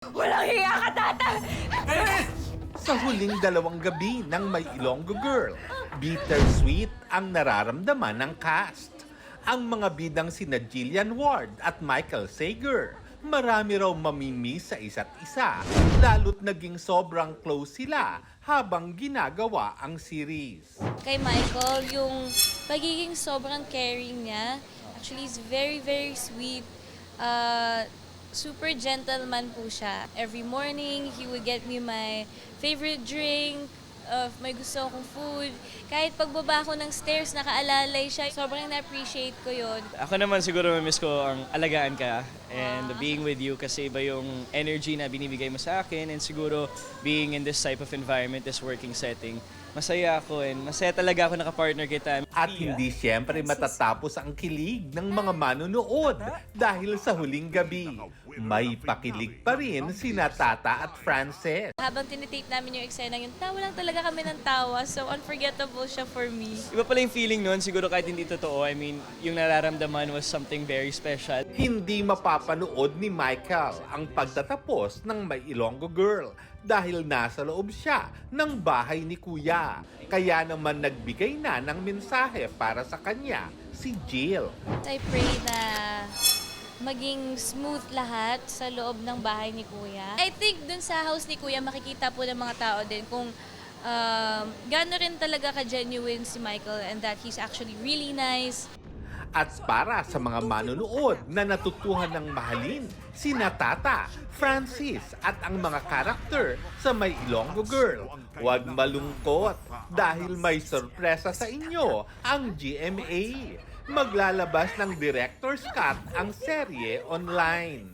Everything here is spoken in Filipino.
Walang hiya ka, Tata! Sa huling 2 gabi ng May Ilonggo Girl, bittersweet ang nararamdaman ng cast. Ang mga bidang sina Jillian Ward at Michael Sager, marami raw mamimiss sa isa't isa, lalo't naging sobrang close sila habang ginagawa ang series. Kay Michael, yung pagiging sobrang caring niya, actually is very, very sweet. Super gentleman po siya. Every morning, he would get me my favorite drink, may gusto akong food. Kahit pagbaba ko ng stairs, nakaalalay siya. Sobrang na-appreciate ko yun. Ako naman siguro miss ko ang alagaan ka and being with you kasi iba yung energy na binibigay mo sa akin and siguro being in this type of environment, this working setting, masaya ako and masaya talaga ako nakapartner kita. At hindi siyempre matatapos ang kilig ng mga manonood dahil sa huling gabi. May pakilig pa rin sina Tata at Frances. Habang tinitape namin yung eksena yun, tawa lang talaga kami ng tawa. So unforgettable siya for me. Iba pala yung feeling nun, siguro kahit hindi totoo. I mean, yung nararamdaman was something very special. Hindi mapapanood ni Michael ang pagtatapos ng May Ilonggo Girl dahil nasa loob siya ng bahay ni Kuya. Kaya naman nagbigay na ng mensahe para sa kanya si Jill. I pray na maging smooth lahat sa loob ng bahay ni Kuya. I think dun sa house ni Kuya, makikita po ng mga tao din kung gaano rin talaga ka-genuine si Michael and that he's actually really nice. At para sa mga manonood na natutuhan ng mahalin, sina Tata, Francis at ang mga karakter sa May Ilonggo Girl, huwag malungkot dahil may sorpresa sa inyo ang GMA. Maglalabas ng director's cut ang serye online.